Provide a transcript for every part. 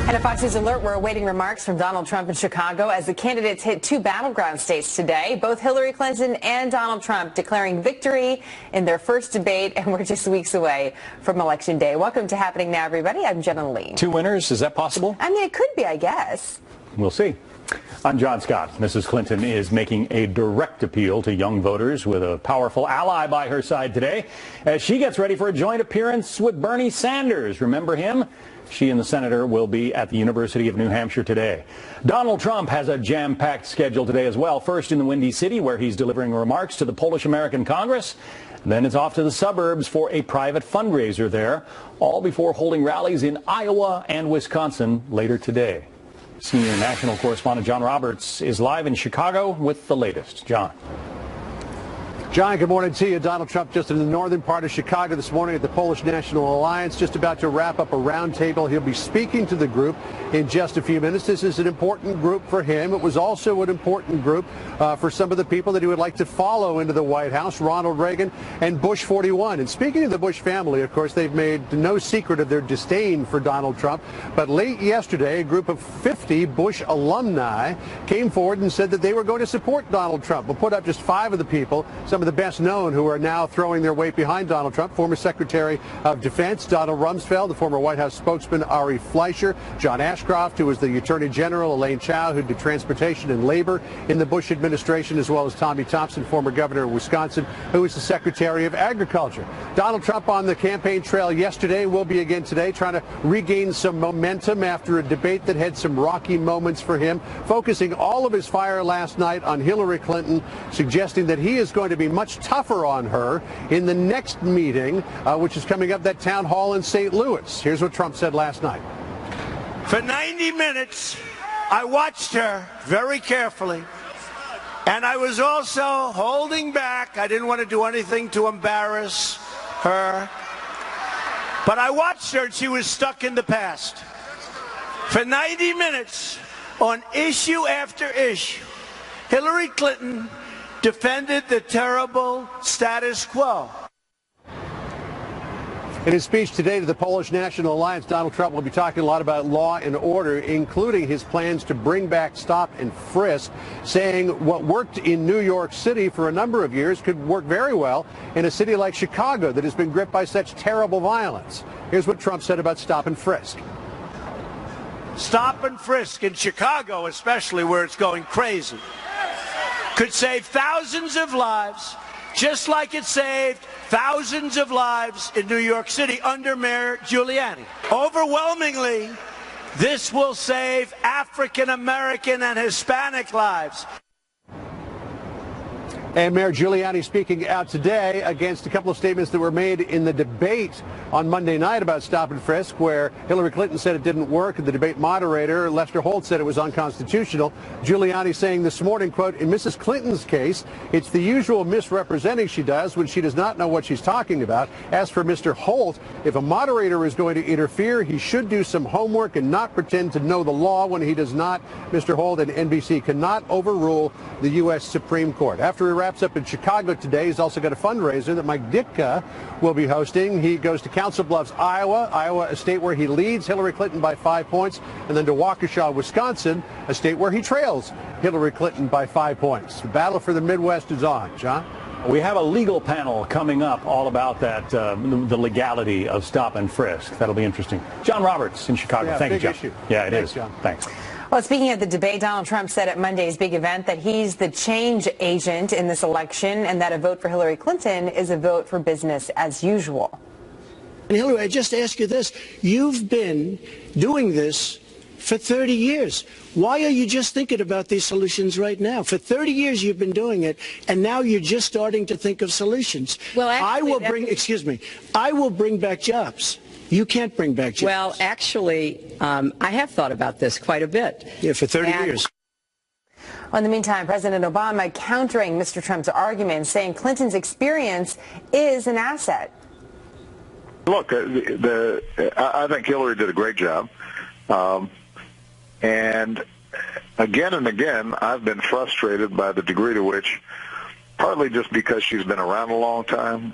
And at Fox News Alert, we're awaiting remarks from Donald Trump in Chicago as the candidates hit two battleground states today. Both Hillary Clinton and Donald Trump declaring victory in their first debate, and we're just weeks away from Election Day. Welcome to Happening Now, everybody. I'm Jenna Lee. Two winners, is that possible? I mean, it could be, I guess. We'll see. I'm John Scott. Mrs. Clinton is making a direct appeal to young voters with a powerful ally by her side today as she gets ready for a joint appearance with Bernie Sanders. Remember him? She and the senator will be at the University of New Hampshire today. Donald Trump has a jam-packed schedule today as well. First in the Windy City, where he's delivering remarks to the Polish-American Congress. Then it's off to the suburbs for a private fundraiser there, all before holding rallies in Iowa and Wisconsin later today. Senior national correspondent John Roberts is live in Chicago with the latest. John. John, good morning to you. Donald Trump just in the northern part of Chicago this morning at the Polish National Alliance, just about to wrap up a roundtable. He'll be speaking to the group in just a few minutes. This is an important group for him. It was also an important group for some of the people that he would like to follow into the White House, Ronald Reagan and Bush 41. And speaking of the Bush family, of course, they've made no secret of their disdain for Donald Trump. But late yesterday, a group of 50 Bush alumni came forward and said that they were going to support Donald Trump. We'll put up just 5 of the people, some of the best known, who are now throwing their weight behind Donald Trump. Former Secretary of Defense Donald Rumsfeld, the former White House spokesman Ari Fleischer, John Ashcroft, who was the Attorney General, Elaine Chao, who did transportation and labor in the Bush administration, as well as Tommy Thompson, former governor of Wisconsin, who was the Secretary of Agriculture. Donald Trump on the campaign trail yesterday, will be again today, trying to regain some momentum after a debate that had some rocky moments for him, focusing all of his fire last night on Hillary Clinton, suggesting that he is going to be much tougher on her in the next meeting, which is coming up, that town hall in St. Louis. Here's what Trump said last night. For 90 minutes, I watched her very carefully, and I was also holding back. I didn't want to do anything to embarrass her, but I watched her, and she was stuck in the past. For 90 minutes, on issue after issue, Hillary Clinton defended the terrible status quo. In his speech today to the Polish National Alliance, Donald Trump will be talking a lot about law and order, including his plans to bring back stop and frisk, saying what worked in New York City for a number of years could work very well in a city like Chicago that has been gripped by such terrible violence. Here's what Trump said about stop and frisk. Stop and frisk in Chicago, especially where it's going crazy, could save thousands of lives, just like it saved thousands of lives in New York City under Mayor Giuliani. Overwhelmingly, this will save African American and Hispanic lives. And Mayor Giuliani speaking out today against a couple of statements that were made in the debate on Monday night about stop and frisk, where Hillary Clinton said it didn't work, and the debate moderator, Lester Holt, said it was unconstitutional. Giuliani saying this morning, quote, in Mrs. Clinton's case, it's the usual misrepresenting she does when she does not know what she's talking about. As for Mr. Holt, if a moderator is going to interfere, he should do some homework and not pretend to know the law when he does not. Mr. Holt and NBC cannot overrule the U.S. Supreme Court. After he wraps up in Chicago today, he's also got a fundraiser that Mike Ditka will be hosting. He goes to Council Bluffs, Iowa, a state where he leads Hillary Clinton by 5 points, and then to Waukesha, Wisconsin, a state where he trails Hillary Clinton by 5 points. The battle for the Midwest is on. John? We have a legal panel coming up all about that, the legality of stop and frisk. That'll be interesting. John Roberts in Chicago. Yeah, Thank you, John. Issue. Yeah, it Thanks, is. John. Thanks. Well, speaking of the debate, Donald Trump said at Monday's big event that he's the change agent in this election and that a vote for Hillary Clinton is a vote for business as usual. And Hillary, I just ask you this. You've been doing this for 30 years. Why are you just thinking about these solutions right now? For 30 years you've been doing it, and now you're just starting to think of solutions. Well, actually, I will bring back jobs. You can't bring back jobs. Well, actually, I have thought about this quite a bit. Yeah, for 30 years. Well, in the meantime, President Obama countering Mr. Trump's argument, saying Clinton's experience is an asset. Look, I think Hillary did a great job. And again, I've been frustrated by the degree to which, partly just because she's been around a long time,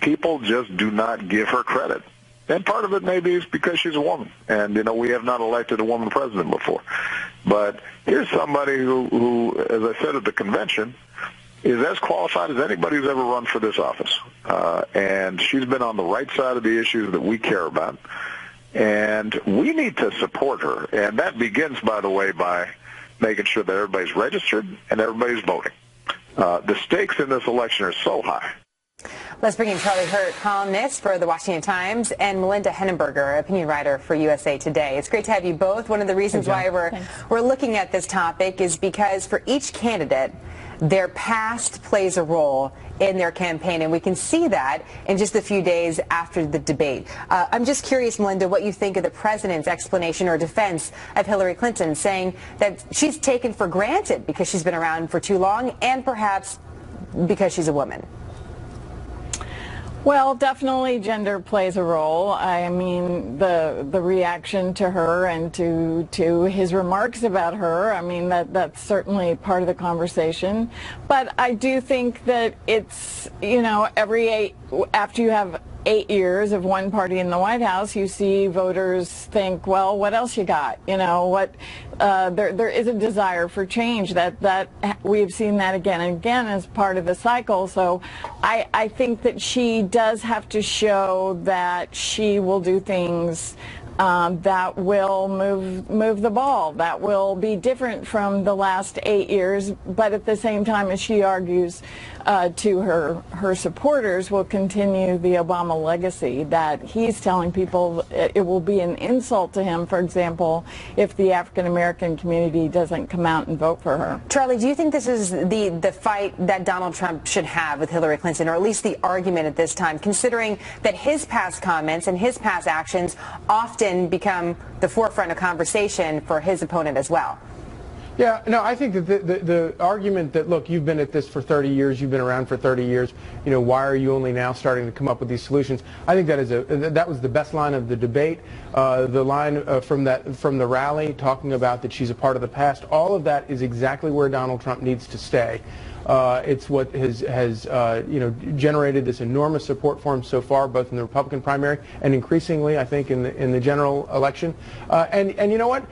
people just do not give her credit. And part of it maybe is because she's a woman. And, we have not elected a woman president before. But here's somebody who, as I said at the convention, is as qualified as anybody who's ever run for this office. And she's been on the right side of the issues that we care about. And we need to support her. And that begins, by the way, by making sure that everybody's registered and everybody's voting. The stakes in this election are so high. Let's bring in Charlie Hurt, columnist for The Washington Times, and Melinda Henneberger, opinion writer for USA Today. It's great to have you both. One of the reasons why we're looking at this topic is because for each candidate, their past plays a role in their campaign, and we can see that in just a few days after the debate. I'm just curious, Melinda, what you think of the president's explanation or defense of Hillary Clinton, saying that she's taken for granted because she's been around for too long and perhaps because she's a woman. Well, definitely gender plays a role. I mean, the reaction to her and to his remarks about her, I mean, that's certainly part of the conversation. But I do think that it's, after you have 8 years of one party in the White House, you see voters think, well, what else you got? There is a desire for change that we've seen that again and again as part of the cycle. So I think that she does have to show that she will do things that will move the ball, that will be different from the last 8 years, but at the same time, as she argues to her supporters, will continue the Obama legacy, that he's telling people it will be an insult to him, for example, if the African American community doesn't come out and vote for her. Charlie, do you think this is the fight that Donald Trump should have with Hillary Clinton, or at least the argument at this time, considering that his past comments and his past actions often become the forefront of conversation for his opponent as well? Yeah, no, I think that the argument that, look, you've been at this for 30 years, you've been around for 30 years, why are you only now starting to come up with these solutions? I think that was the best line of the debate. The line from the rally talking about that she's a part of the past, all of that is exactly where Donald Trump needs to stay. It's what has generated this enormous support for him so far, both in the Republican primary and increasingly, I think, in the general election. And you know what?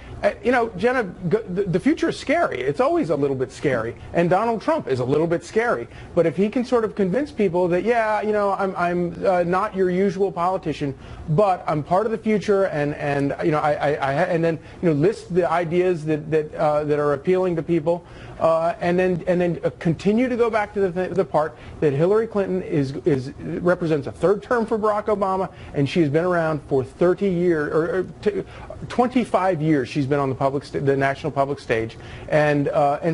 Jenna, the future is scary. It's always a little bit scary, and Donald Trump is a little bit scary. But if he can sort of convince people that, yeah, I'm not your usual politician, but I'm part of the future, and then list the ideas that are appealing to people. And then continue to go back to the part that Hillary Clinton represents a third term for Barack Obama, and she has been around for 30 years or 25 years. She's been on the national public stage, and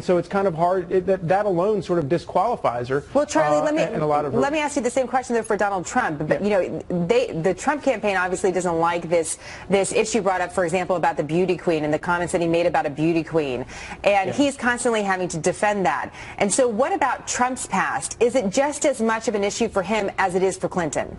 so it's kind of hard that alone sort of disqualifies her. Well, Charlie, let me ask you the same question though for Donald Trump. But the Trump campaign obviously doesn't like this issue brought up, for example, about the beauty queen and the comments that he made about a beauty queen, and he's constantly having to defend that. And so what about Trump's past? Is it just as much of an issue for him as it is for Clinton?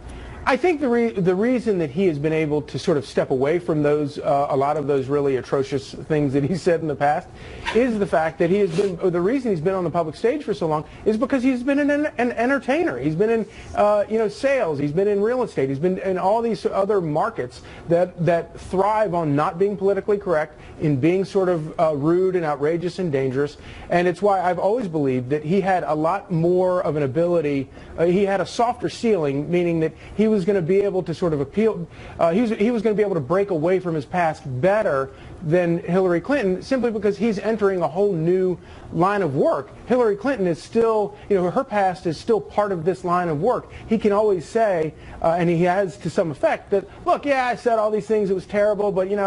I think the reason that he has been able to sort of step away from those, a lot of those really atrocious things that he said in the past, is the fact that the reason he's been on the public stage for so long is because he's been an entertainer. He's been in, sales. He's been in real estate. He's been in all these other markets that thrive on not being politically correct, in being sort of rude and outrageous and dangerous. And it's why I've always believed that he had a lot more of an ability. He had a softer ceiling, meaning that he was going to be able to sort of appeal. He was going to be able to break away from his past better than Hillary Clinton, simply because he's entering a whole new line of work. Hillary Clinton is still, her past is still part of this line of work. He can always say, and he has to some effect, that, look, yeah, I said all these things, it was terrible, but, it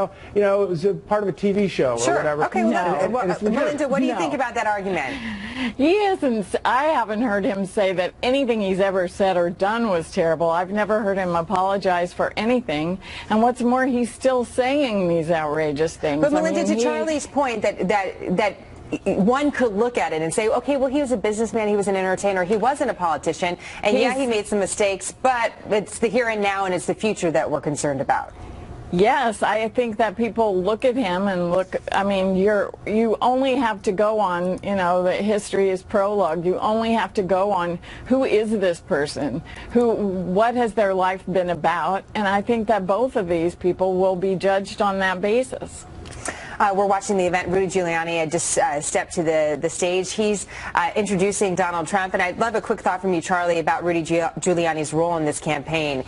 was a part of a TV show or whatever. Okay, Melinda, what do you think about that argument? I haven't heard him say that anything he's ever said or done was terrible. I've never heard him apologize for anything. And what's more, he's still saying these outrageous things. But Melinda, to Charlie's point that one could look at it and say, okay, well, he was a businessman, he was an entertainer, he wasn't a politician, and yeah, he made some mistakes, but it's the here and now and it's the future that we're concerned about. Yes, I think that people look at him and look, I mean, you only have to go on, the history is prologue. You only have to go on who is this person, what has their life been about, and I think that both of these people will be judged on that basis. We're watching the event. Rudy Giuliani just stepped to the stage. He's introducing Donald Trump, and I'd love a quick thought from you, Charlie, about Rudy Giuliani's role in this campaign.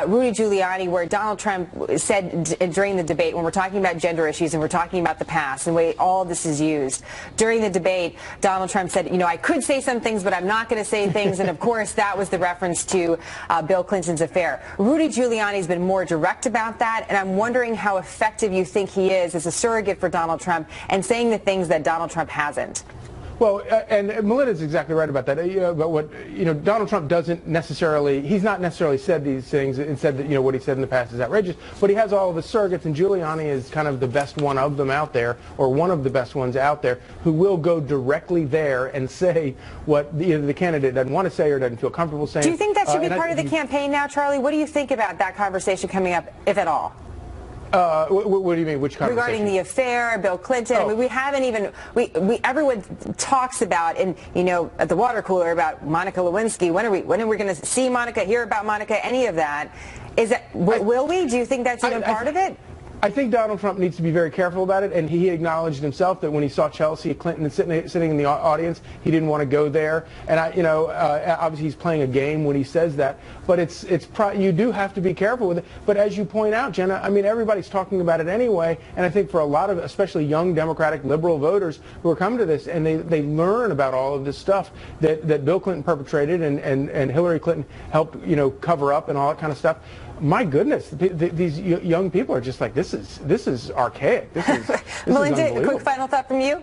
Rudy Giuliani, where Donald Trump said during the debate, when we're talking about gender issues and we're talking about the past and the way all this is used, during the debate, Donald Trump said, I could say some things, but I'm not going to say things, and of course that was the reference to Bill Clinton's affair. Rudy Giuliani's been more direct about that, and I'm wondering how effective you think he is as a surrogate for Donald Trump and saying the things that Donald Trump hasn't. Well, and Melinda's exactly right about that. But what Donald Trump doesn't necessarily, he's not necessarily said these things and said that what he said in the past is outrageous. But he has all of his surrogates, and Giuliani is kind of the best one of them out there, or one of the best ones out there, who will go directly there and say what either the candidate doesn't want to say or doesn't feel comfortable saying. Do you think that should be part of the campaign now, Charlie? What do you think about that conversation coming up, if at all? What do you mean? Which conversation? Regarding the affair, Bill Clinton. I mean, we haven't even. Everyone talks about, and at the water cooler, about Monica Lewinsky. When are we going to see Monica? Hear about Monica? Any of that? Will we? Do you think that's even part of it? I think Donald Trump needs to be very careful about it, and he acknowledged himself that when he saw Chelsea Clinton sitting in the audience, he didn't want to go there. And obviously he's playing a game when he says that. But you do have to be careful with it. But as you point out, Jenna, I mean, everybody's talking about it anyway. And I think for a lot of, especially young Democratic liberal voters who are coming to this, and they learn about all of this stuff that Bill Clinton perpetrated and Hillary Clinton helped cover up and all that kind of stuff. My goodness, these young people are just like, this is archaic. This is Melinda, a quick final thought from you?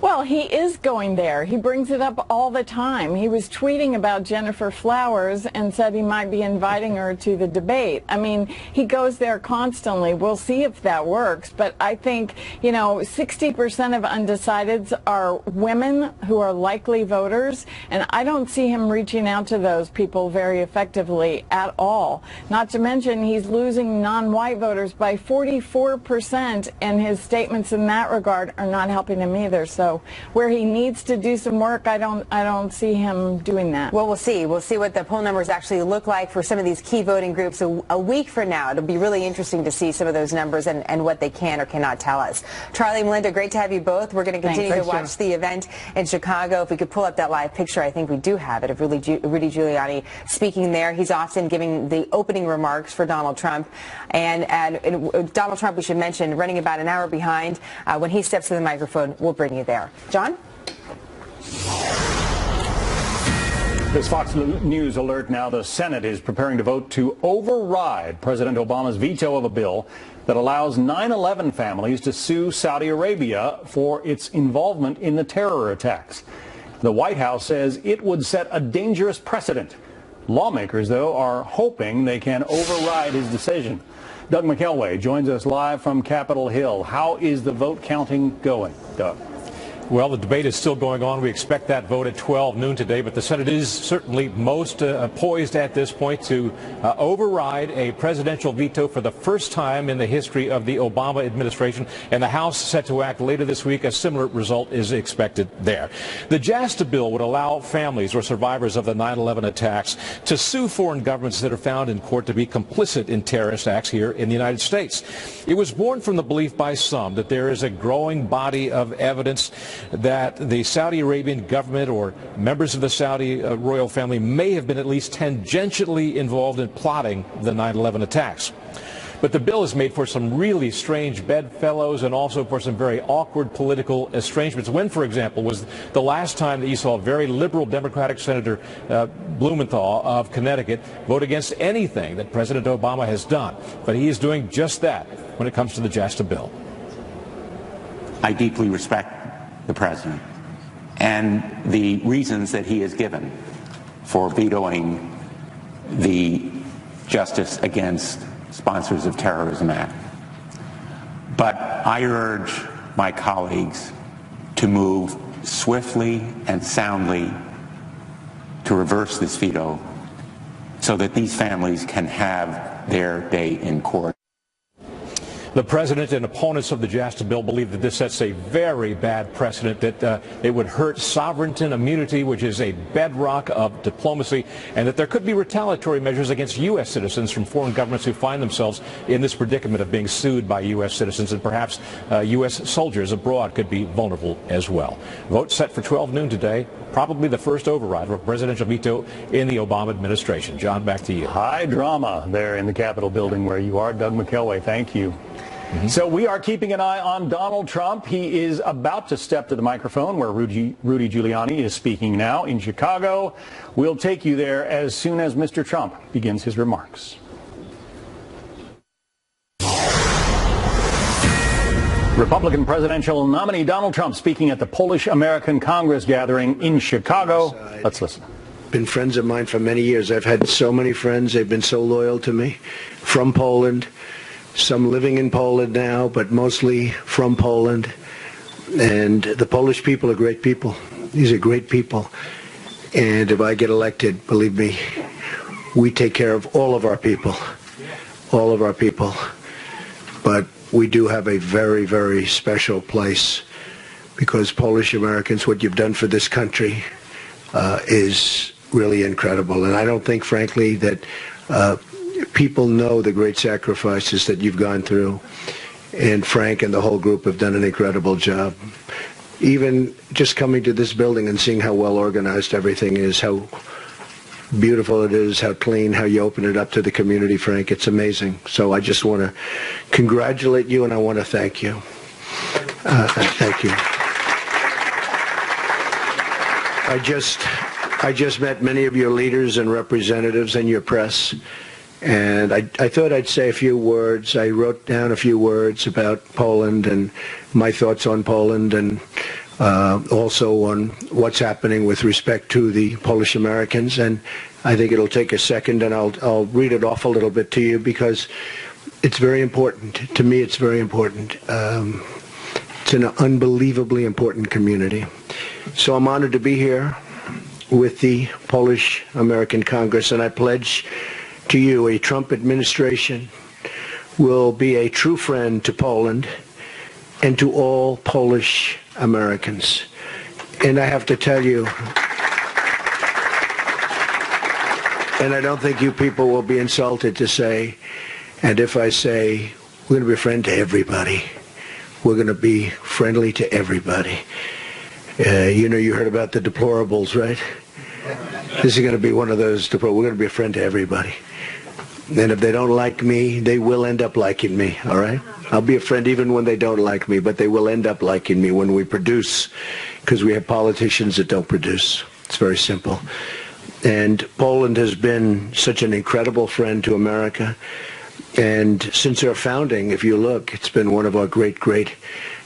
Well, he is going there. He brings it up all the time. He was tweeting about Jennifer Flowers and said he might be inviting her to the debate. I mean, he goes there constantly. We'll see if that works. But I think, 60% of undecideds are women who are likely voters, and I don't see him reaching out to those people very effectively at all. Not to mention, he's losing non-white voters by 44%, and his statements in that regard are not helping him either. So where he needs to do some work, I don't see him doing that. Well, we'll see. We'll see what the poll numbers actually look like for some of these key voting groups a week from now. It'll be really interesting to see some of those numbers and what they can or cannot tell us. Charlie, Melinda, great to have you both. We're going to continue to watch the event in Chicago. If we could pull up that live picture, I think we do have it, of Rudy Giuliani speaking there. He's often giving the opening remarks for Donald Trump. And Donald Trump, we should mention, running about an hour behind. When he steps to the microphone, we'll bring you there. John? This Fox News alert now. The Senate is preparing to vote to override President Obama's veto of a bill that allows 9/11 families to sue Saudi Arabia for its involvement in the terror attacks. The White House says it would set a dangerous precedent. Lawmakers, though, are hoping they can override his decision. Doug McElway joins us live from Capitol Hill. How is the vote counting going, Doug? Well, the debate is still going on. We expect that vote at 12 noon today, but the Senate is certainly most poised at this point to override a presidential veto for the first time in the history of the Obama administration, and the House set to act later this week. A similar result is expected there. The JASTA bill would allow families or survivors of the 9/11 attacks to sue foreign governments that are found in court to be complicit in terrorist acts here in the United States. It was born from the belief by some that there is a growing body of evidence that the Saudi Arabian government or members of the Saudi royal family may have been at least tangentially involved in plotting the 9/11 attacks. But the bill has made for some really strange bedfellows and also for some very awkward political estrangements. When, for example, was the last time that you saw a very liberal Democratic Senator Blumenthal of Connecticut vote against anything that President Obama has done? But he is doing just that when it comes to the JASTA bill. I deeply respect the president and the reasons that he has given for vetoing the Justice Against Sponsors of Terrorism Act. But I urge my colleagues to move swiftly and soundly to reverse this veto so that these families can have their day in court. The president and opponents of the JASTA bill believe that this sets a very bad precedent, that it would hurt sovereignty and immunity, which is a bedrock of diplomacy, and that there could be retaliatory measures against U.S. citizens from foreign governments who find themselves in this predicament of being sued by U.S. citizens, and perhaps U.S. soldiers abroad could be vulnerable as well. Vote set for 12 noon today, probably the first override of a presidential veto in the Obama administration. John, back to you. High drama there in the Capitol building where you are. Doug McKelway, thank you. So we are keeping an eye on Donald Trump. He is about to step to the microphone where Rudy Giuliani is speaking now in Chicago. We'll take you there as soon as Mr. Trump begins his remarks. Republican presidential nominee Donald Trump speaking at the Polish-American Congress gathering in Chicago. Let's listen. Been friends of mine for many years. I've had so many friends. They've been so loyal to me from Poland. Some living in Poland now, but mostly from Poland. And the Polish people are great people. These are great people. And if I get elected, believe me, we take care of all of our people. All of our people. But we do have a very, very special place because Polish Americans, what you've done for this country is really incredible. And I don't think, frankly, that people know the great sacrifices that you've gone through, and Frank and the whole group have done an incredible job. Even just coming to this building and seeing how well organized everything is, how beautiful it is, how clean, how you open it up to the community, Frank, it's amazing. So I just want to congratulate you and I want to thank you. Thank you. I just met many of your leaders and representatives and your press. And I thought I'd say a few words. I wrote down a few words about Poland and my thoughts on Poland, and also on what's happening with respect to the Polish Americans. And I think it'll take a second, and I'll read it off a little bit to you because it's very important. To me, it's very important. It's an unbelievably important community. So I'm honored to be here with the Polish American Congress, and I pledge to you, a Trump administration will be a true friend to Poland and to all Polish Americans. And I have to tell you, and I don't think you people will be insulted to say, and if I say, we're going to be a friend to everybody. We're going to be friendly to everybody. You know, you heard about the deplorables, right? This is going to be one of those. We're going to be a friend to everybody. And if they don't like me, they will end up liking me, all right? I'll be a friend even when they don't like me, but they will end up liking me when we produce, because we have politicians that don't produce. It's very simple. And Poland has been such an incredible friend to America. And since our founding, if you look, it's been one of our great, great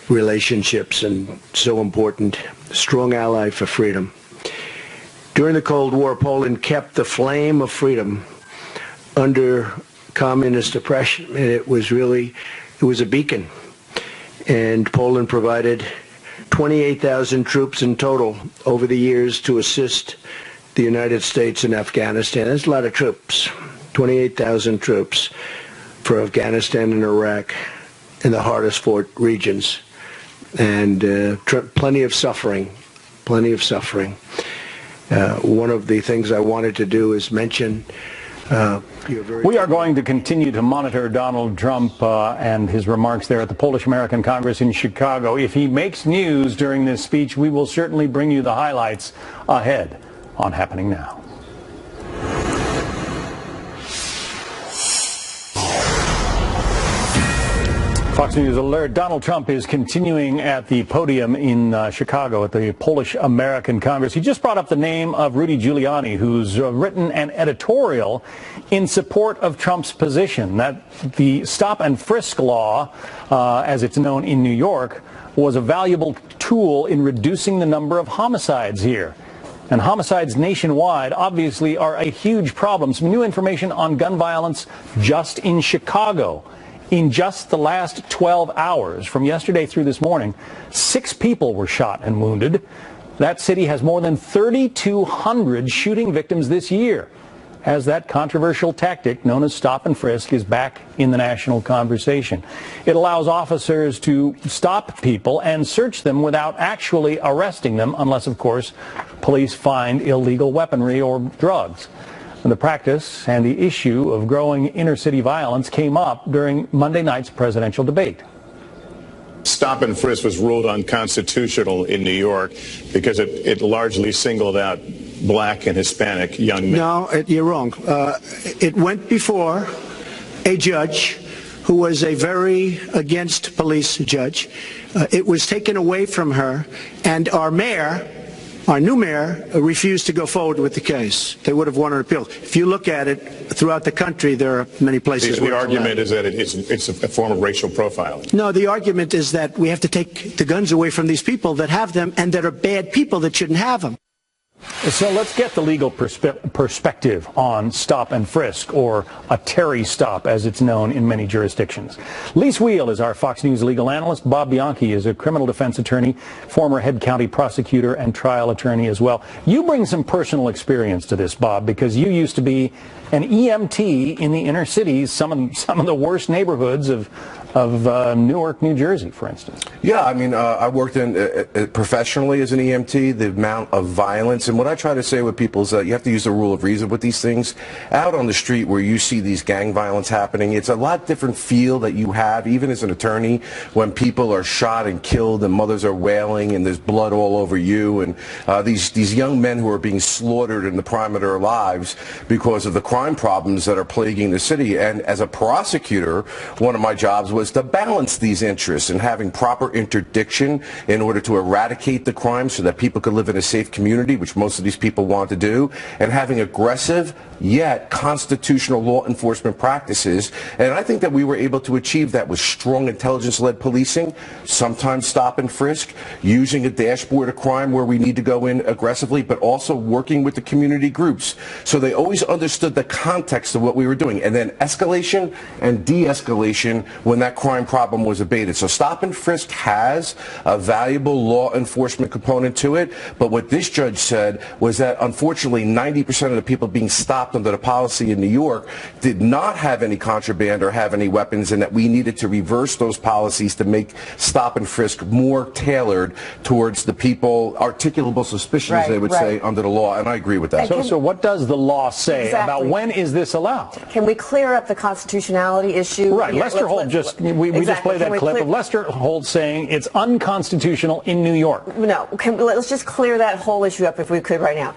relationships and so important. Strong ally for freedom. During the Cold War, Poland kept the flame of freedom under communist oppression, and it was a beacon. And Poland provided 28,000 troops in total over the years to assist the United States in Afghanistan. That's a lot of troops, 28,000 troops for Afghanistan and Iraq in the hardest fought regions. And plenty of suffering, plenty of suffering. One of the things I wanted to do is mention we are going to continue to monitor Donald Trump and his remarks there at the Polish-American Congress in Chicago. If he makes news during this speech, we will certainly bring you the highlights ahead on Happening Now. Fox News alert, Donald Trump is continuing at the podium in Chicago at the Polish-American Congress. He just brought up the name of Rudy Giuliani, who's written an editorial in support of Trump's position that the stop and frisk law, as it's known in New York, was a valuable tool in reducing the number of homicides here. And homicides nationwide obviously are a huge problem. Some new information on gun violence just in Chicago. In just the last 12 hours, from yesterday through this morning, 6 people were shot and wounded. That city has more than 3,200 shooting victims this year. as that controversial tactic known as stop and frisk is back in the national conversation. It allows officers to stop people and search them without actually arresting them, unless, of course, police find illegal weaponry or drugs. And the practice and the issue of growing inner-city violence came up during Monday night's presidential debate. Stop and frisk was ruled unconstitutional in New York because it largely singled out black and Hispanic young men. No, you're wrong. It went before a judge who was a very against police judge. It was taken away from her, and our new mayor, refused to go forward with the case. They would have won an appeal. If you look at it throughout the country, there are many places where the argument is that it's a form of racial profiling. No, the argument is that we have to take the guns away from these people that have them and that are bad people that shouldn't have them. So let's get the legal perspective on stop and frisk, or a Terry stop as it's known in many jurisdictions. Lise Wheel is our Fox News legal analyst. Bob Bianchi is a criminal defense attorney, former head county prosecutor and trial attorney as well. You bring some personal experience to this, Bob, because you used to be an EMT in the inner cities, some of the worst neighborhoods of Newark, New Jersey, for instance. Yeah, I mean, I worked professionally as an EMT, the amount of violence. And what I try to say with people is that you have to use the rule of reason with these things. Out on the street where you see these gang violence happening, it's a lot different feel that you have, even as an attorney, when people are shot and killed and mothers are wailing and there's blood all over you. And these young men who are being slaughtered in the prime of their lives because of the crime problems that are plaguing the city. And as a prosecutor, one of my jobs was to balance these interests and having proper interdiction in order to eradicate the crime so that people could live in a safe community, which most of these people want to do, and having aggressive yet constitutional law enforcement practices. And I think that we were able to achieve that with strong intelligence-led policing, sometimes stop and frisk, using a dashboard of crime where we need to go in aggressively, but also working with the community groups. So they always understood the context of what we were doing, and then escalation and de-escalation when that crime problem was abated. So stop and frisk has a valuable law enforcement component to it, but what this judge said was that unfortunately 90% of the people being stopped under the policy in New York did not have any contraband or have any weapons, and that we needed to reverse those policies to make stop and frisk more tailored towards the people, articulable suspicions, they would say, under the law, and I agree with that. So what does the law say about when is this allowed? Can we clear up the constitutionality issue? Right. Lester Holt we just played that clip of Lester Holt saying it's unconstitutional in New York. No. Let's just clear that whole issue up if we could right now.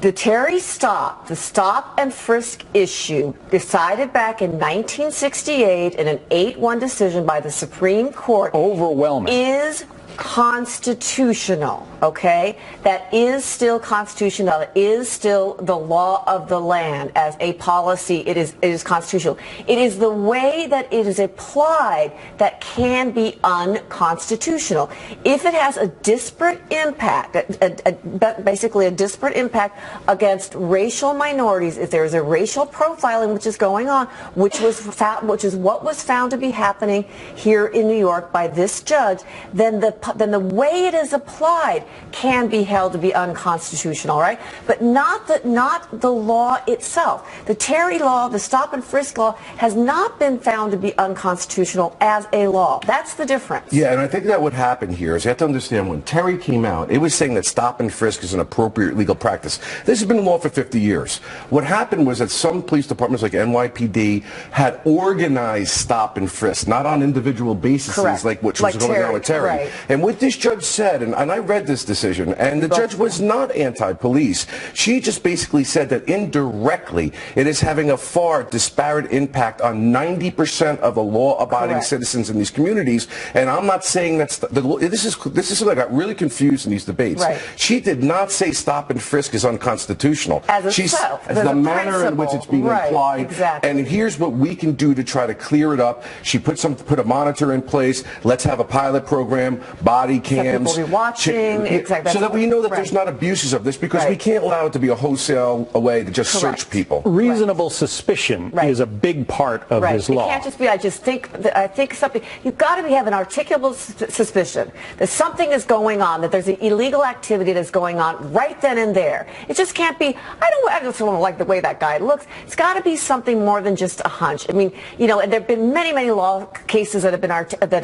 The Terry stop, the stop and frisk issue, decided back in 1968 in an 8-1 decision by the Supreme Court, overwhelming, is constitutional, okay? That is still constitutional. It is still the law of the land as a policy. It is constitutional. It is the way that it is applied that can be unconstitutional. If it has a disparate impact, basically a disparate impact against racial minorities, if there is a racial profiling which is going on, which is what was found to be happening here in New York by this judge, then the way it is applied can be held to be unconstitutional, right? But not the law itself. The Terry law, the stop and frisk law, has not been found to be unconstitutional as a law. That's the difference. Yeah, and I think that what happened here is you have to understand when Terry came out, it was saying that stop and frisk is an appropriate legal practice. This has been in law for 50 years. What happened was that some police departments like NYPD had organized stop and frisk, not on individual bases like what was going on with Terry. Right. And what this judge said, and I read this decision, and the judge was not anti-police. She just basically said that indirectly it is having a far disparate impact on 90% of the law-abiding citizens in these communities. And I'm not saying that's this is something I got really confused in these debates. Right. She did not say stop and frisk is unconstitutional. As the manner in which it's being applied. Exactly. And here's what we can do to try to clear it up. She put a monitor in place. Let's have a pilot program. body cams. So people be watching, exactly. So that we know that Right. there's not abuses of this, because we can't allow it to be a wholesale way to just search people. Reasonable suspicion is a big part of this law. It can't just be, I think something, you've got to have an articulable suspicion that something is going on, that there's an illegal activity that's going on right then and there. It just can't be, I just don't like the way that guy looks. It's got to be something more than just a hunch. I mean, you know, and there have been many, many law cases that have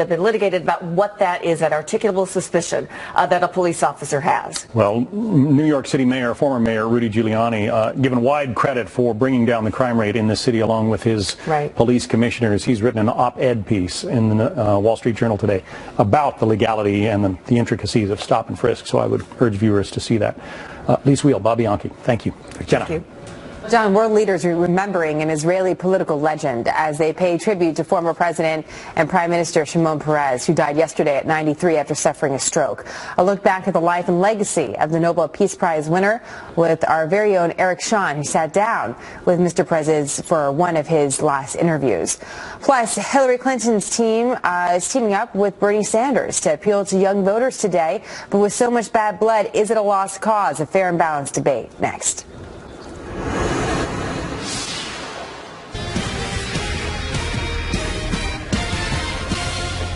been litigated about what that is, that articulable suspicion that a police officer has. Well, New York City Mayor, former Mayor Rudy Giuliani, given wide credit for bringing down the crime rate in the city along with his police commissioners. He's written an op-ed piece in the Wall Street Journal today about the legality and the intricacies of stop and frisk. So I would urge viewers to see that. Lise Wheel, Bob Bianchi, thank you. Jenna. Thank you. John, world leaders are remembering an Israeli political legend as they pay tribute to former President and Prime Minister Shimon Peres, who died yesterday at 93 after suffering a stroke. A look back at the life and legacy of the Nobel Peace Prize winner with our very own Eric Shawn, who sat down with Mr. Peres for one of his last interviews. Plus, Hillary Clinton's team is teaming up with Bernie Sanders to appeal to young voters today. But with so much bad blood, is it a lost cause? A fair and balanced debate. Next.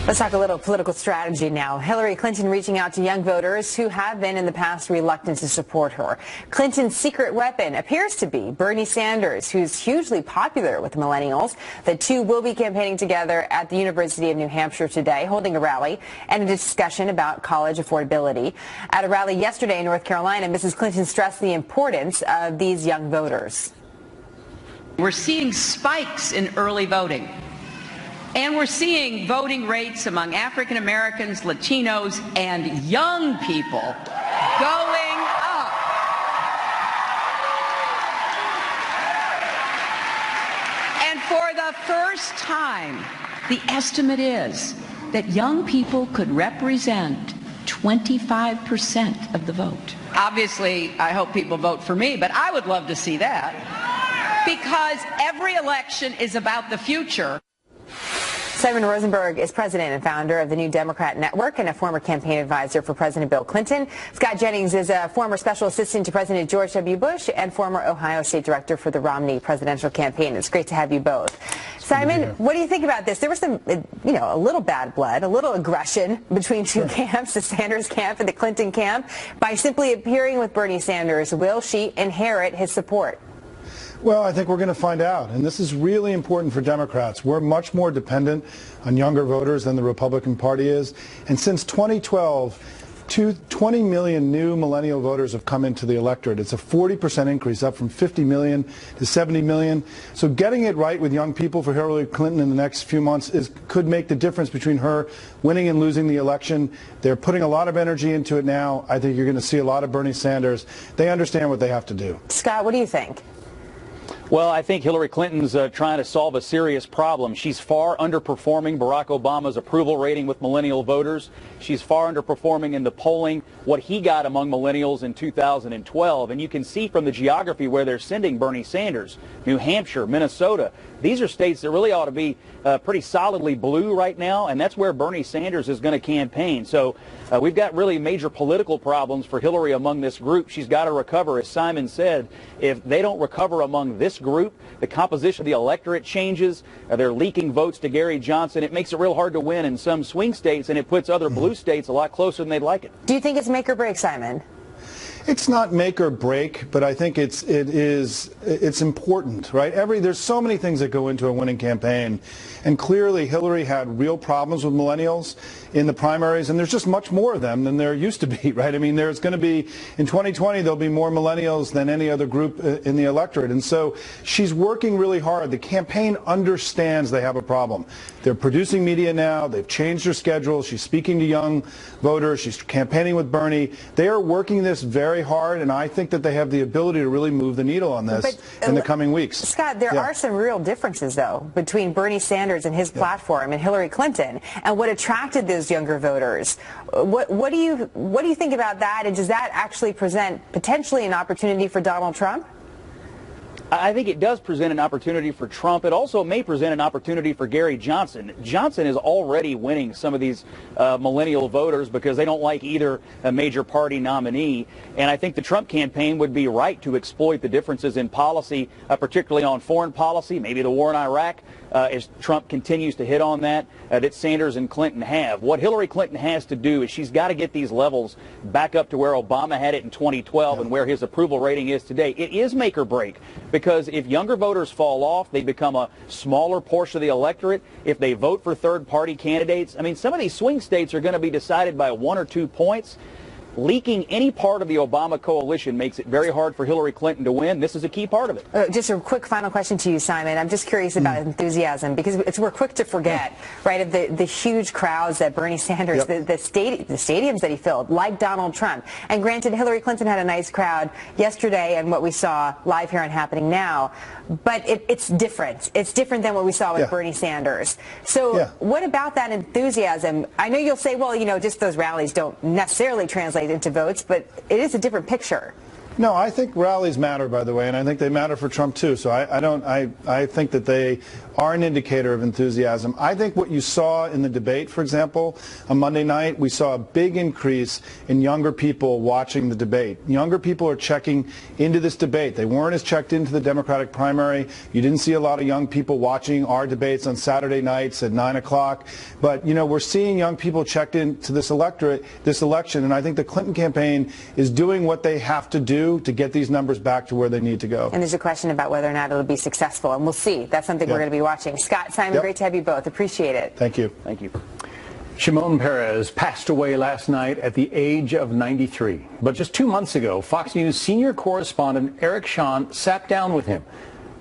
Let's talk a little political strategy now. Hillary Clinton reaching out to young voters who have been in the past reluctant to support her. Clinton's secret weapon appears to be Bernie Sanders, who's hugely popular with millennials. The two will be campaigning together at the University of New Hampshire today, holding a rally and a discussion about college affordability. At a rally yesterday in North Carolina, Mrs. Clinton stressed the importance of these young voters. We're seeing spikes in early voting. And we're seeing voting rates among African Americans, Latinos, and young people going up. And for the first time, the estimate is that young people could represent 25% of the vote. Obviously, I hope people vote for me, but I would love to see that. Because every election is about the future. Simon Rosenberg is president and founder of the New Democrat Network and a former campaign advisor for President Bill Clinton. Scott Jennings is a former special assistant to President George W. Bush and former Ohio State director for the Romney presidential campaign. It's great to have you both. Simon, what do you think about this? There was some, a little bad blood, a little aggression between two camps, the Sanders camp and the Clinton camp. By simply appearing with Bernie Sanders, will she inherit his support? Well, I think we're going to find out, and this is really important for Democrats. We're much more dependent on younger voters than the Republican Party is, and since 2012, 20 million new millennial voters have come into the electorate. It's a 40% increase, up from 50 million to 70 million. So getting it right with young people for Hillary Clinton in the next few months could make the difference between her winning and losing the election. They're putting a lot of energy into it now. I think you're going to see a lot of Bernie Sanders. They understand what they have to do. Scott, what do you think? Well, I think Hillary Clinton's trying to solve a serious problem. She's far underperforming Barack Obama's approval rating with millennial voters. She's far underperforming in the polling what he got among millennials in 2012. And you can see from the geography where they're sending Bernie Sanders, New Hampshire, Minnesota. These are states that really ought to be pretty solidly blue right now, and that's where Bernie Sanders is going to campaign. So we've got really major political problems for Hillary among this group. She's got to recover. As Simon said, if they don't recover among this group, the composition of the electorate changes. They're leaking votes to Gary Johnson. It makes it real hard to win in some swing states, and it puts other blue states a lot closer than they'd like it. Do you think it's make or break, Simon? It's not make or break, but I think it's important, right? There's so many things that go into a winning campaign, and clearly Hillary had real problems with millennials in the primaries, and there's just much more of them than there used to be, right? I mean, there's going to be, in 2020, there'll be more millennials than any other group in the electorate, and so she's working really hard. The campaign understands they have a problem. They're producing media now. They've changed their schedule. She's speaking to young voters. She's campaigning with Bernie. They are working this very hard, and I think that they have the ability to really move the needle on this in the coming weeks. Scott, there are some real differences, though, between Bernie Sanders and his platform and Hillary Clinton, and what attracted those younger voters. What do you think about that, and does that actually present potentially an opportunity for Donald Trump? I think it does present an opportunity for Trump. It also may present an opportunity for Gary Johnson. Johnson is already winning some of these millennial voters because they don't like either a major party nominee. And I think the Trump campaign would be right to exploit the differences in policy, particularly on foreign policy, maybe the war in Iraq, as Trump continues to hit on that Sanders and Clinton have. What Hillary Clinton has to do is she's got to get these levels back up to where Obama had it in 2012 and where his approval rating is today. It is make or break, because if younger voters fall off, they become a smaller portion of the electorate. If they vote for third-party candidates, I mean, some of these swing states are going to be decided by 1 or 2 points. Leaking any part of the Obama coalition makes it very hard for Hillary Clinton to win. This is a key part of it. Just a quick final question to you, Simon. I'm just curious about enthusiasm, because we're quick to forget, right, of the huge crowds that Bernie Sanders, the stadiums that he filled, like Donald Trump. And granted, Hillary Clinton had a nice crowd yesterday and what we saw live here on Happening Now, but it's different. It's different than what we saw with Bernie Sanders. So what about that enthusiasm? I know you'll say, well, you know, just those rallies don't necessarily translate into votes, but it is a different picture. No, I think rallies matter, by the way, and I think they matter for Trump too. So I think that they are an indicator of enthusiasm. I think what you saw in the debate, for example, on Monday night, we saw a big increase in younger people watching the debate. Younger people are checking into this debate. They weren't as checked into the Democratic primary. You didn't see a lot of young people watching our debates on Saturday nights at 9 o'clock. But, you know, we're seeing young people checked into this electorate, this election, and I think the Clinton campaign is doing what they have to do to get these numbers back to where they need to go. And there's a question about whether or not it'll be successful, and we'll see. That's something we're going to be watching. Scott, Simon, great to have you both. Appreciate it. Thank you. Thank you. Shimon Peres passed away last night at the age of 93. But just 2 months ago, Fox News senior correspondent Eric Shawn sat down with him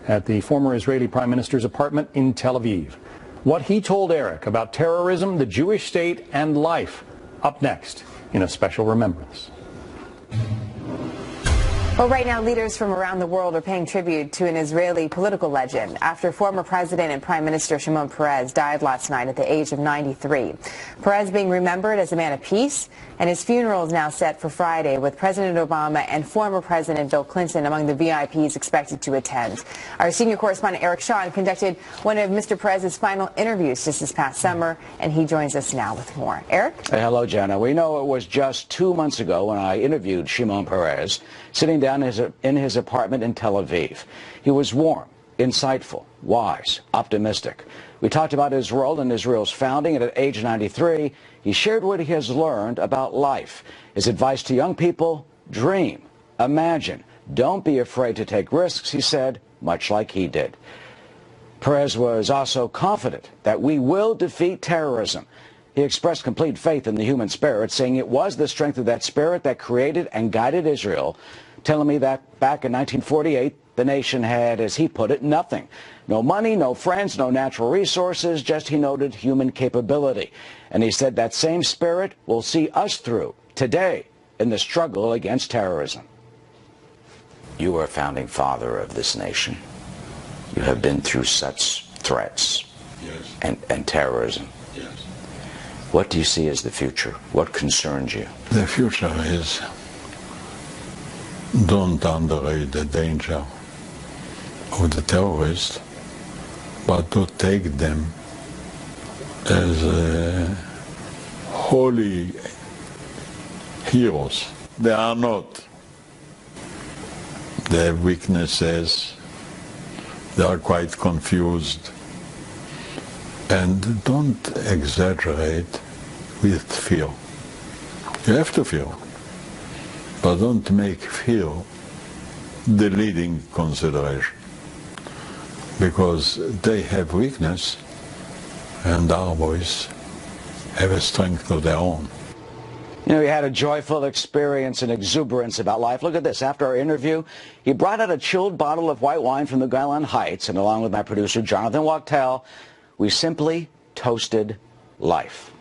at the former Israeli Prime Minister's apartment in Tel Aviv. What he told Eric about terrorism, the Jewish state, and life. Up next in a special remembrance. Well, right now, leaders from around the world are paying tribute to an Israeli political legend after former President and Prime Minister Shimon Peres died last night at the age of 93. Peres being remembered as a man of peace, and his funeral is now set for Friday with President Obama and former President Bill Clinton among the VIPs expected to attend. Our senior correspondent Eric Shawn conducted one of Mr. Perez's final interviews just this past summer, and he joins us now with more. Eric? Hey, hello, Jenna. We know it was just 2 months ago when I interviewed Shimon Peres, sitting down in his apartment in Tel Aviv. He was warm, insightful, wise, optimistic. We talked about his role in Israel's founding, and at age 93, he shared what he has learned about life. His advice to young people: dream, imagine, don't be afraid to take risks, he said, much like he did. Peres was also confident that we will defeat terrorism. He expressed complete faith in the human spirit, saying it was the strength of that spirit that created and guided Israel, telling me that back in 1948, the nation had, as he put it, nothing. No money, no friends, no natural resources, just, he noted, human capability. And he said that same spirit will see us through today in the struggle against terrorism. You are a founding father of this nation. You have been through such threats and terrorism. What do you see as the future? What concerns you? The future is, don't underrate the danger of the terrorists, but to take them as holy heroes. They are not. They have weaknesses. They are quite confused. And don't exaggerate with fear. You have to fear, but don't make fear the leading consideration, because they have weakness and our boys have a strength of their own. You know, he had a joyful experience and exuberance about life. Look at this. After our interview, he brought out a chilled bottle of white wine from the Golan Heights, and along with my producer, Jonathan Wachtel, we simply toasted life.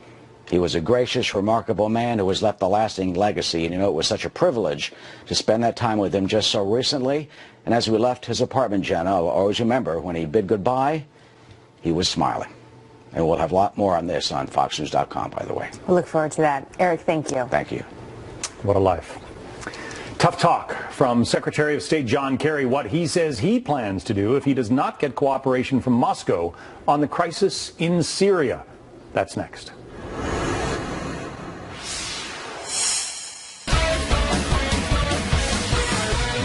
He was a gracious, remarkable man who has left a lasting legacy, and you know, it was such a privilege to spend that time with him just so recently. And as we left his apartment, Jenna, I'll always remember when he bid goodbye, he was smiling. And we'll have a lot more on this on FoxNews.com, by the way. We'll look forward to that. Eric, thank you. Thank you. What a life. Tough talk from Secretary of State John Kerry, what he says he plans to do if he does not get cooperation from Moscow on the crisis in Syria. That's next.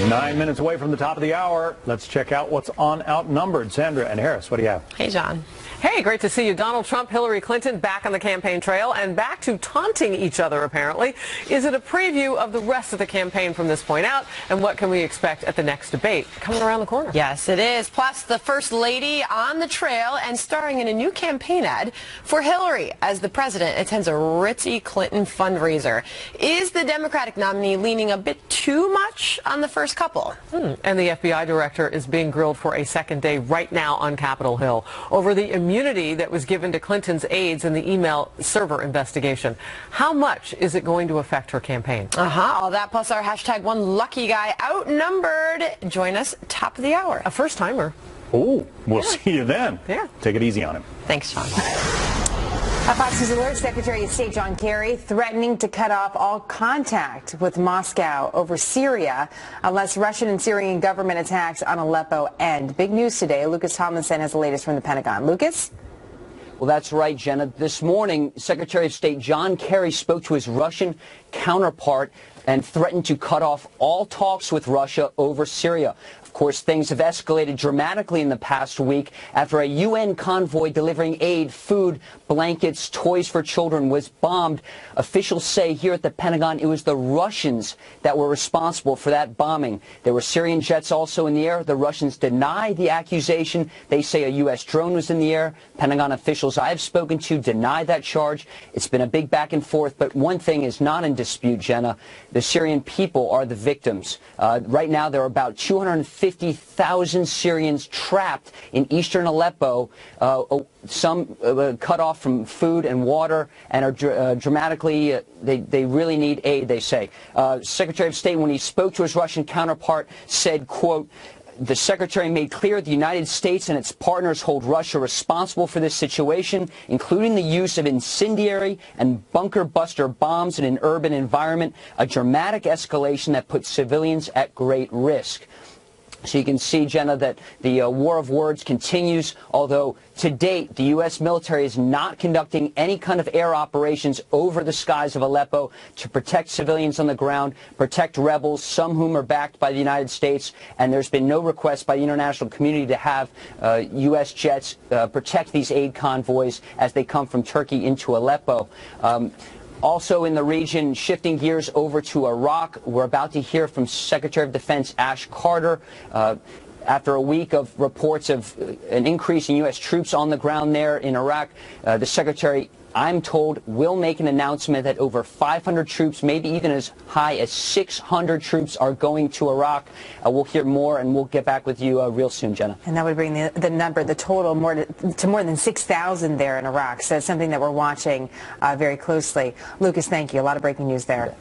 Nine minutes away from the top of the hour. Let's check out what's on Outnumbered. Sandra and Harris, what do you have? Hey, John. Hey, great to see you. Donald Trump, Hillary Clinton back on the campaign trail and back to taunting each other, apparently. Is it a preview of the rest of the campaign from this point out? And what can we expect at the next debate coming around the corner? Yes, it is. Plus, the First Lady on the trail and starring in a new campaign ad for Hillary as the president attends a ritzy Clinton fundraiser. Is the Democratic nominee leaning a bit too much on the first couple? And the FBI director is being grilled for a second day right now on Capitol Hill over the immunity that was given to Clinton's aides in the email server investigation. How much is it going to affect her campaign? All that plus our hashtag one lucky guy outnumbered. Join us top of the hour. A first timer. Oh, we'll see you then. Yeah. Take it easy on him. Thanks, John. Fox News Alert, Secretary of State John Kerry threatening to cut off all contact with Moscow over Syria unless Russian and Syrian government attacks on Aleppo end. Big news today. Lucas Tomlinson has the latest from the Pentagon. Lucas? Well, that's right, Jenna. This morning, Secretary of State John Kerry spoke to his Russian counterpart and threatened to cut off all talks with Russia over Syria. Of course, things have escalated dramatically in the past week after a UN convoy delivering aid, food, blankets, toys for children was bombed. Officials say here at the Pentagon it was the Russians that were responsible for that bombing. There were Syrian jets also in the air. The Russians deny the accusation. They say a U.S. drone was in the air. Pentagon officials I have spoken to deny that charge. It's been a big back and forth, but one thing is not in dispute, Jenna. The Syrian people are the victims. Right now, there are about 250,000 Syrians trapped in eastern Aleppo, some cut off from food and water and are dramatically, they really need aid, they say. Secretary of State, when he spoke to his Russian counterpart, said, quote, the Secretary made clear the United States and its partners hold Russia responsible for this situation, including the use of incendiary and bunker buster bombs in an urban environment, a dramatic escalation that puts civilians at great risk. So you can see, Jenna, that the war of words continues, although to date the U.S. military is not conducting any kind of air operations over the skies of Aleppo to protect civilians on the ground, protect rebels, some whom are backed by the United States, and there's been no request by the international community to have U.S. jets protect these aid convoys as they come from Turkey into Aleppo. Also in the region, shifting gears over to Iraq, we're about to hear from Secretary of Defense Ash Carter. After a week of reports of an increase in U.S. troops on the ground there in Iraq, the Secretary, I'm told, will make an announcement that over 500 troops, maybe even as high as 600 troops are going to Iraq. We'll hear more, and we'll get back with you real soon, Jenna. And that would bring the number, the total, to more than 6,000 there in Iraq. So it's something that we're watching very closely. Lucas, thank you. A lot of breaking news there.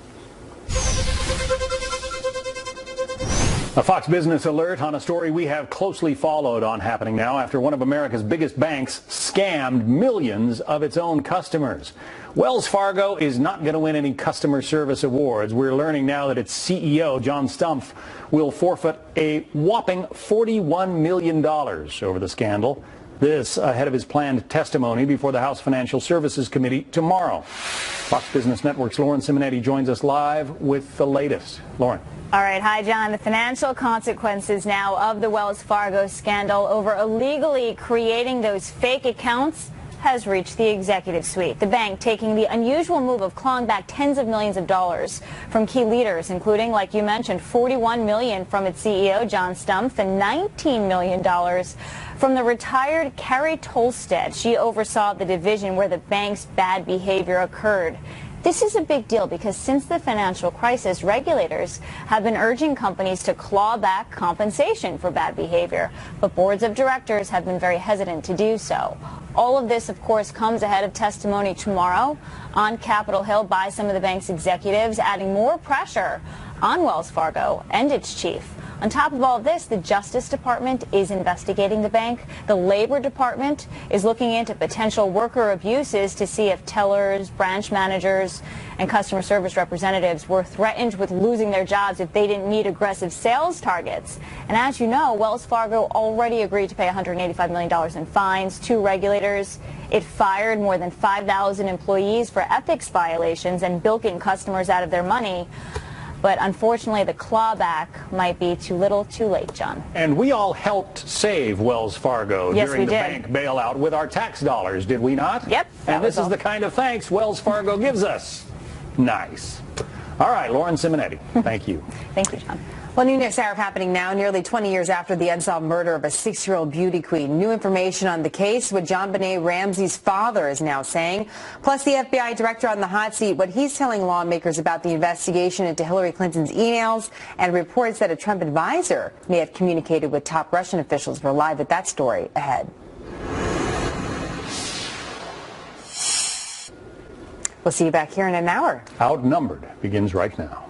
A Fox Business Alert on a story we have closely followed on happening now after one of America's biggest banks scammed millions of its own customers. Wells Fargo is not going to win any customer service awards. We're learning now that its CEO, John Stumpf, will forfeit a whopping $41 million over the scandal. This ahead of his planned testimony before the House Financial Services Committee tomorrow. Fox Business Network's Lauren Simonetti joins us live with the latest. Lauren. All right. Hi, John. The financial consequences now of the Wells Fargo scandal over illegally creating those fake accounts has reached the executive suite. The bank taking the unusual move of clawing back tens of millions of dollars from key leaders, including, like you mentioned, $41 million from its CEO, John Stumpf, and $19 million from the retired Carrie Tolstead. She oversaw the division where the bank's bad behavior occurred. This is a big deal because since the financial crisis, regulators have been urging companies to claw back compensation for bad behavior, but boards of directors have been very hesitant to do so. All of this, of course, comes ahead of testimony tomorrow on Capitol Hill by some of the bank's executives, adding more pressure on Wells Fargo and its chief On top of all of this, the Justice Department is investigating the bank. The Labor Department is looking into potential worker abuses to see if tellers, branch managers, and customer service representatives were threatened with losing their jobs if they didn't meet aggressive sales targets. And as you know, Wells Fargo already agreed to pay $185 million in fines to regulators. It fired more than 5,000 employees for ethics violations and bilking customers out of their money. But unfortunately, the clawback might be too little too late, John. And we all helped save Wells Fargo during the did. bank bailout with our tax dollars, did we not? Yep. And this is the kind of thanks Wells Fargo gives us. Nice. All right, Lauren Simonetti, thank you. Thank you, John. Well, new next hour happening now, nearly 20 years after the unsolved murder of a 6-year-old beauty queen. New information on the case, what JonBenet Ramsey's father is now saying, plus the FBI director on the hot seat, what he's telling lawmakers about the investigation into Hillary Clinton's emails and reports that a Trump advisor may have communicated with top Russian officials. We're live at that story ahead. We'll see you back here in an hour. Outnumbered begins right now.